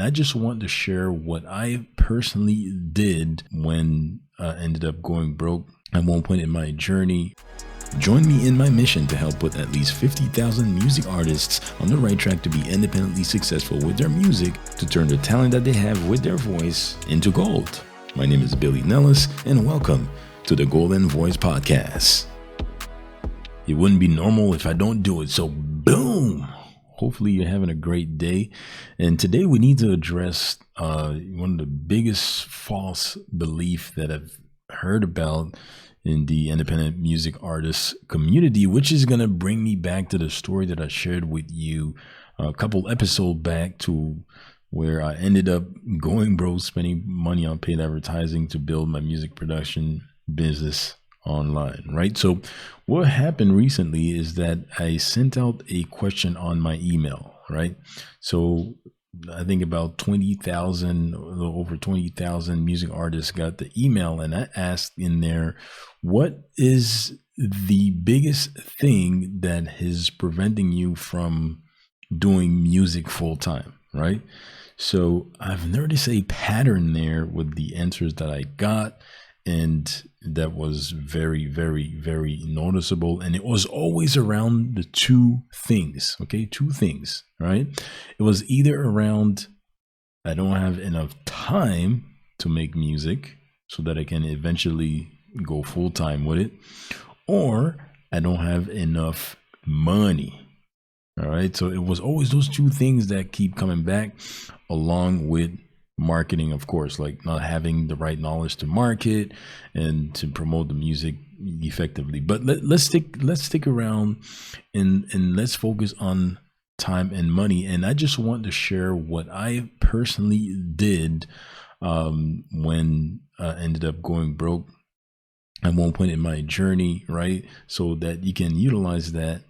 I just want to share what I personally did when I ended up going broke at one point in my journey. Join me in my mission to help put at least 50,000 music artists on the right track to be independently successful with their music, to turn the talent that they have with their voice into gold. My name is Billy Nellis, and welcome to the Golden Voice Podcast. It wouldn't be normal if I don't do it, so boom! Hopefully you're having a great day. And today we need to address one of the biggest false beliefs that I've heard about in the independent music artist community, which is going to bring me back to the story that I shared with you a couple episodes back, to where I ended up going broke, spending money on paid advertising to build my music production business online, right? So what happened recently is that I sent out a question on my email, right? So I think about 20,000, a little over 20,000 music artists got the email, and I asked in there, what is the biggest thing that is preventing you from doing music full time, right? So I've noticed a pattern there with the answers that I got, and that was very, very, very noticeable. And it was always around the two things, right? It was either around, I don't have enough time to make music so that I can eventually go full time with it, or I don't have enough money. All right. So it was always those two things that keep coming back, along with marketing, of course, like not having the right knowledge to market and to promote the music effectively. But let's stick around and let's focus on time and money. And I just want to share what I personally did when I ended up going broke at one point in my journey, right? So that you can utilize that,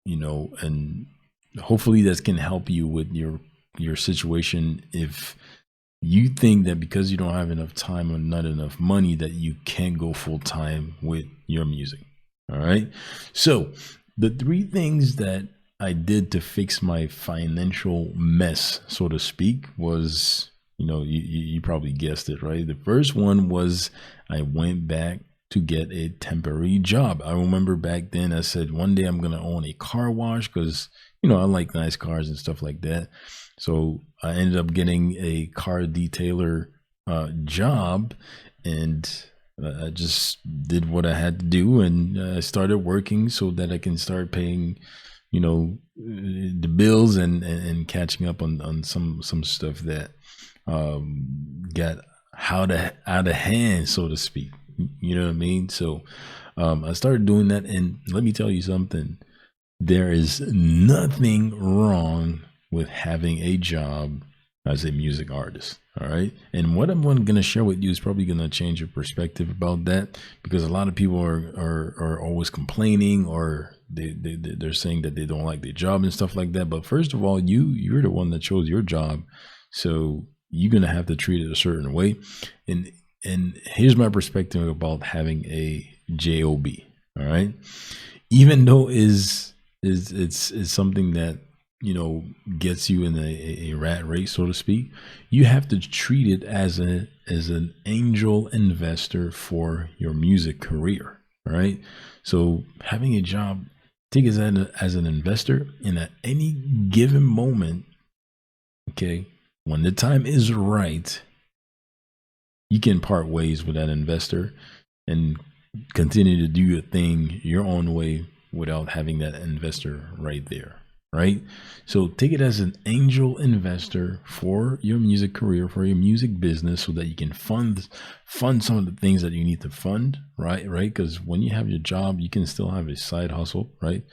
and hopefully that can help you with your situation. If you think that because you don't have enough time or not enough money that you can't go full time with your music. All right. So the three things that I did to fix my financial mess, so to speak, was, you probably guessed it, right? The first one was I went back to get a temporary job. I remember back then I said one day I'm going to own a car wash because, I like nice cars and stuff like that. So I ended up getting a car detailer job, and I just did what I had to do, and I started working so that I can start paying, the bills and catching up on some stuff that got out of hand, so to speak. You know what I mean? So I started doing that, and let me tell you something. There is nothing wrong with having a job as a music artist. All right. And what I'm going to share with you is probably going to change your perspective about that, because a lot of people are always complaining, or they're saying that they don't like their job and stuff like that. But first of all, you're the one that chose your job. So you're going to have to treat it a certain way. And here's my perspective about having a job. All right. Even though it's something that, gets you in a rat race, so to speak, you have to treat it as an angel investor for your music career. All right. So having a job, take it as an investor, and at any given moment, okay, when the time is right, you can part ways with that investor and continue to do your thing your own way without having that investor right there. Right. So take it as an angel investor for your music career, for your music business, so that you can fund some of the things that you need to fund. Right. Because when you have your job, you can still have a side hustle. Right.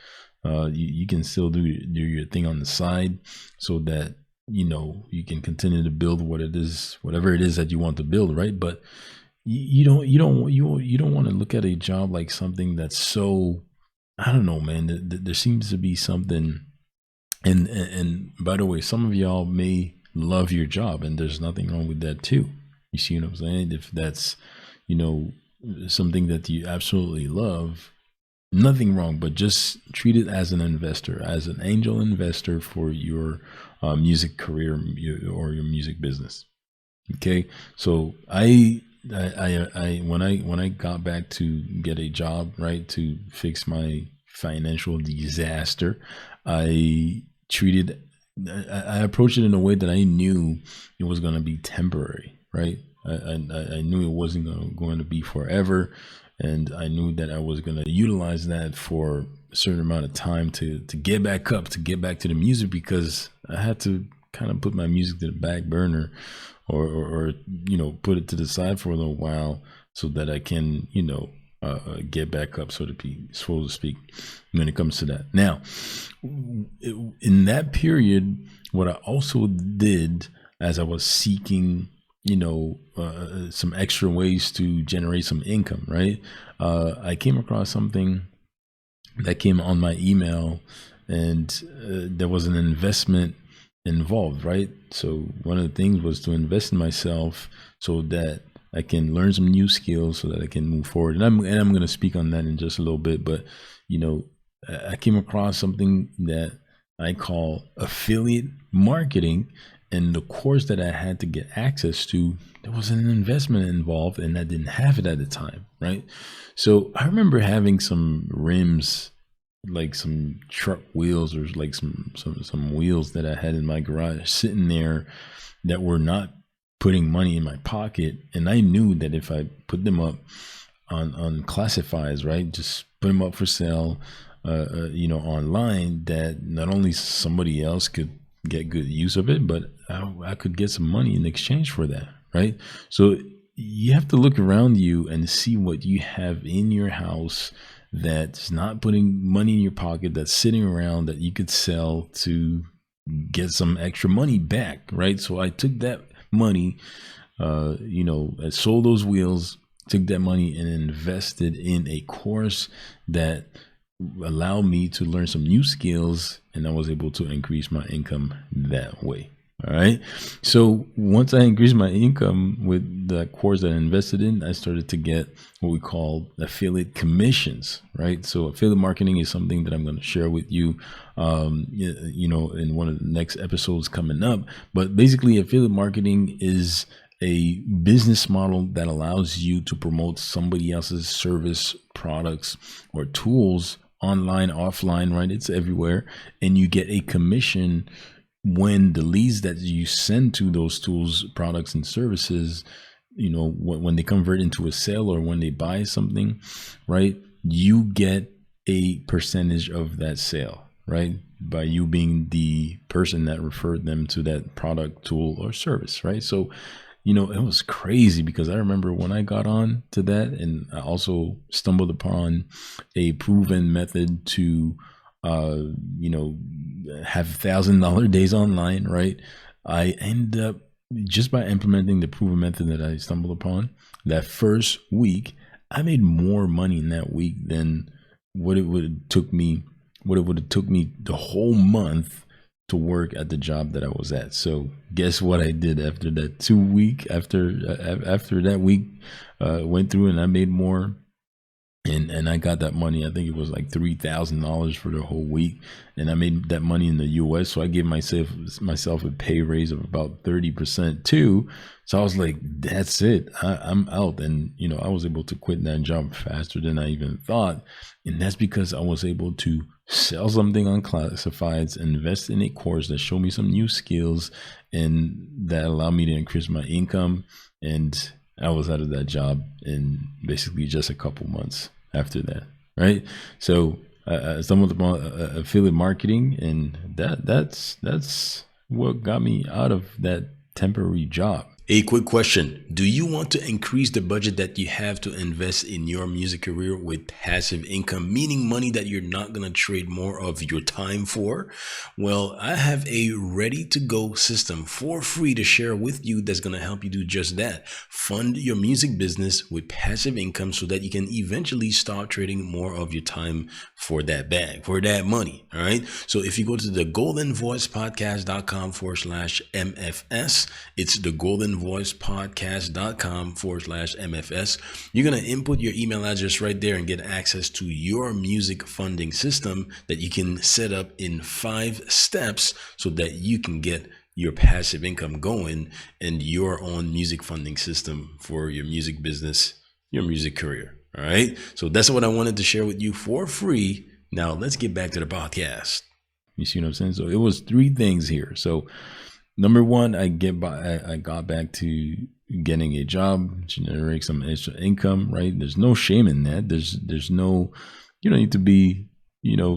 You can still do your thing on the side, so that, you can continue to build whatever it is that you want to build. Right. But you don't want to look at a job like something that's so, I don't know, man. There seems to be something. And by the way, some of y'all may love your job, and there's nothing wrong with that too. You see what I'm saying? If that's, something that you absolutely love, nothing wrong, but just treat it as an investor, as an angel investor for your music career or your music business. Okay, so I when I got back to get a job, right, to fix my financial disaster, I treated I approached it in a way that I knew it was going to be temporary, right? I knew it wasn't going to be forever, and I knew that I was going to utilize that for a certain amount of time to get back up, to get back to the music, because I had to kind of put my music to the back burner, or put it to the side for a little while so that I can get back up, so to speak, when it comes to that. Now, in that period, what I also did as I was seeking, some extra ways to generate some income, right? I came across something that came on my email, and there was an investment involved, right? So one of the things was to invest in myself so that I can learn some new skills so that I can move forward. And I'm going to speak on that in just a little bit. But, I came across something that I call affiliate marketing. And the course that I had to get access to, there was an investment involved, and I didn't have it at the time, right? So I remember having some rims, like some truck wheels, or like some wheels that I had in my garage sitting there that were not putting money in my pocket. And I knew that if I put them up on classifieds, right, just put them up for sale, online, that not only somebody else could get good use of it, but I could get some money in exchange for that, right? So you have to look around you and see what you have in your house that's not putting money in your pocket, that's sitting around, that you could sell to get some extra money back, right? So I took that money, I sold those wheels, took that money and invested in a course that allowed me to learn some new skills, and I was able to increase my income that way. All right. So once I increased my income with the course that I invested in, I started to get what we call affiliate commissions, right? So affiliate marketing is something that I'm going to share with you, in one of the next episodes coming up. But basically, affiliate marketing is a business model that allows you to promote somebody else's service, products, or tools online, offline, right? It's everywhere. And you get a commission when the leads that you send to those tools, products, and services, when they convert into a sale or when they buy something, right? You get a percentage of that sale, right? By you being the person that referred them to that product, tool, or service, right? So, it was crazy, because I remember when I got on to that, and I also stumbled upon a proven method to, have $1,000 days online, right? I ended up, just by implementing the proven method that I stumbled upon, that first week, I made more money in that week than what it would have took me the whole month to work at the job that I was at. So guess what I did after that 2 week, after that week went through, and I made more. And I got that money. I think it was like $3,000 for the whole week, and I made that money in the U.S. So I gave myself a pay raise of about 30% too. So I was like, "That's it. I'm out." And I was able to quit that job faster than I even thought, and that's because I was able to sell something on classifieds, invest in a course that showed me some new skills, and that allowed me to increase my income. And I was out of that job in basically just a couple months after that, right? So I stumbled upon affiliate marketing, and that's what got me out of that temporary job. A quick question. Do you want to increase the budget that you have to invest in your music career with passive income, meaning money that you're not going to trade more of your time for? Well, I have a ready to go system for free to share with you that's going to help you do just that. Fund your music business with passive income so that you can eventually start trading more of your time for that bag, for that money. All right. So if you go to the goldenvoicepodcast.com/MFS, it's the golden spokenvoicepodcast.com/MFS. You're going to input your email address right there and get access to your music funding system that you can set up in 5 steps so that you can get your passive income going and your own music funding system for your music business, your music career. All right. So that's what I wanted to share with you for free. Now let's get back to the podcast. You see what I'm saying? So it was 3 things here. So number 1, I got back to getting a job, generate some extra income, right? There's no shame in that. There's no, you don't need to be,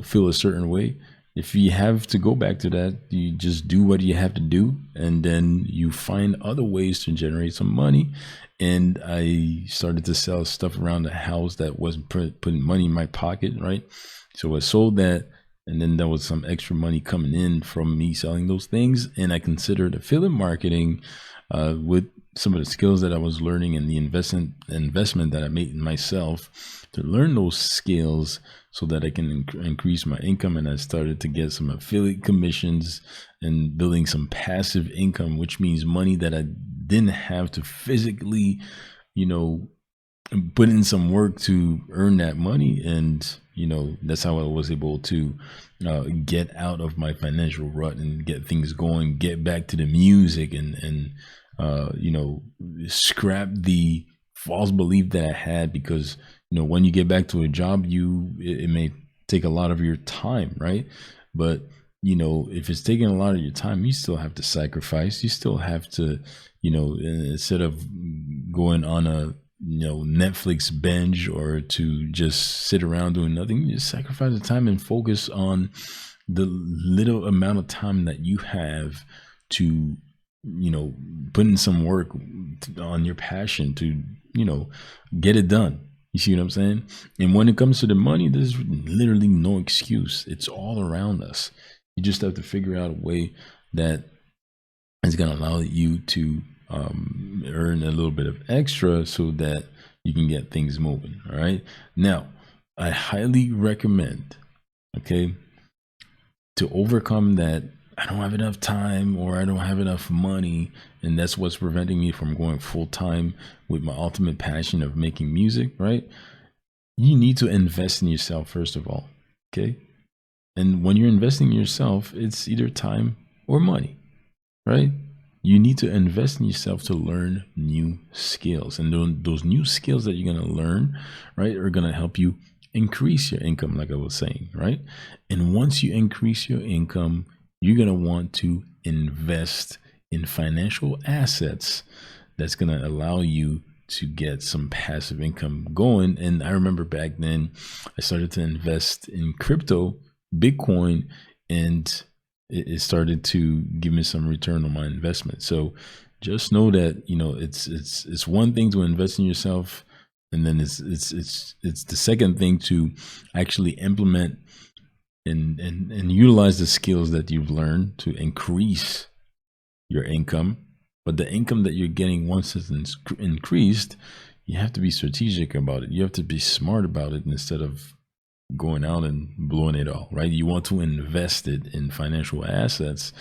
feel a certain way. If you have to go back to that, you just do what you have to do, and then you find other ways to generate some money. And I started to sell stuff around the house that wasn't putting money in my pocket, right? So I sold that, and then there was some extra money coming in from me selling those things. And I considered affiliate marketing with some of the skills that I was learning and the investment that I made in myself to learn those skills so that I can increase my income. And I started to get some affiliate commissions and building some passive income, which means money that I didn't have to physically, put in some work to earn that money. And, that's how I was able to get out of my financial rut and get things going, get back to the music and scrap the false belief that I had, because when you get back to a job, it may take a lot of your time, right? But if it's taking a lot of your time, you still have to sacrifice. You still have to, instead of going on a Netflix binge or to just sit around doing nothing, you just sacrifice the time and focus on the little amount of time that you have to put in some work on your passion to get it done. You see what I'm saying? And when it comes to the money, there's literally no excuse. It's all around us. You just have to figure out a way that is going to allow you to earn a little bit of extra so that you can get things moving. All right. Now, I highly recommend, to overcome that I don't have enough time or I don't have enough money, and that's what's preventing me from going full time with my ultimate passion of making music, right? You need to invest in yourself first of all, okay? And when you're investing in yourself, it's either time or money, right? You need to invest in yourself to learn new skills, and those new skills that you're going to learn, right, are going to help you increase your income, like I was saying, right? And once you increase your income, you're going to want to invest in financial assets that's going to allow you to get some passive income going. And I remember back then I started to invest in crypto, Bitcoin, and it started to give me some return on my investment. So just know that, it's one thing to invest in yourself, and then it's the second thing to actually implement and utilize the skills that you've learned to increase your income. But the income that you're getting, once it's increased, you have to be strategic about it. You have to be smart about it instead of going out and blowing it all, right? You want to invest it in financial assets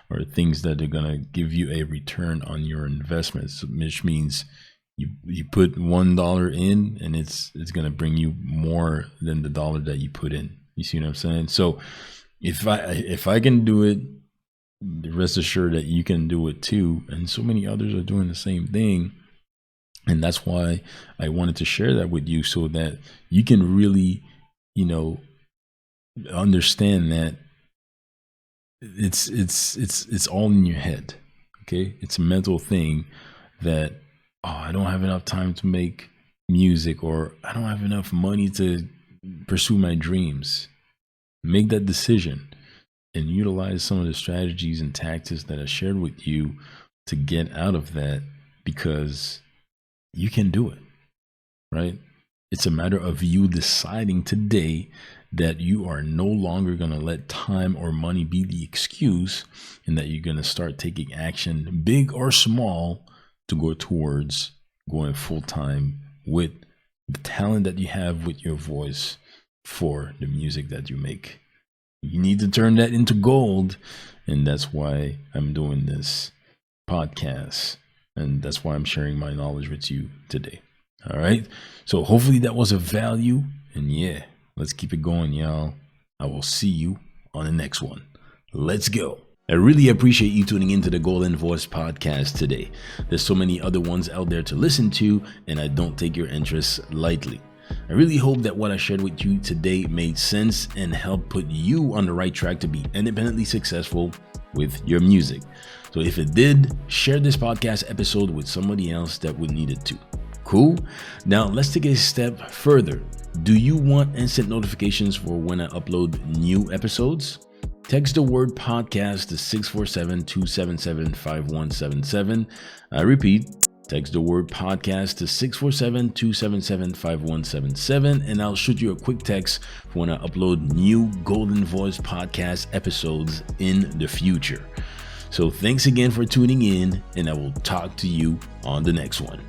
or things that are going to give you a return on your investments, which means you put $1 in and it's going to bring you more than the dollar that you put in. You see what I'm saying? So if I can do it, rest assured that you can do it too. And so many others are doing the same thing. And that's why I wanted to share that with you, so that you can really, understand that it's all in your head. Okay. It's a mental thing that, I don't have enough time to make music, or I don't have enough money to pursue my dreams. Make that decision and utilize some of the strategies and tactics that I shared with you to get out of that, because you can do it, right? It's a matter of you deciding today that you are no longer going to let time or money be the excuse, and that you're going to start taking action, big or small, to go towards going full time with the talent that you have with your voice for the music that you make. You need to turn that into gold. And that's why I'm doing this podcast. And that's why I'm sharing my knowledge with you today. All right. So hopefully that was of value. And yeah, let's keep it going, y'all. I will see you on the next one. Let's go. I really appreciate you tuning into the Golden Voice podcast today. There's so many other ones out there to listen to, and I don't take your interests lightly. I really hope that what I shared with you today made sense and helped put you on the right track to be independently successful with your music. So if it did, share this podcast episode with somebody else that would need it too. Cool? Now let's take a step further. Do you want instant notifications for when I upload new episodes? Text the word podcast to 647-277-5177. I repeat, text the word podcast to 647-277-5177, and I'll shoot you a quick text for when I upload new Golden Voice podcast episodes in the future. So thanks again for tuning in, and I will talk to you on the next one.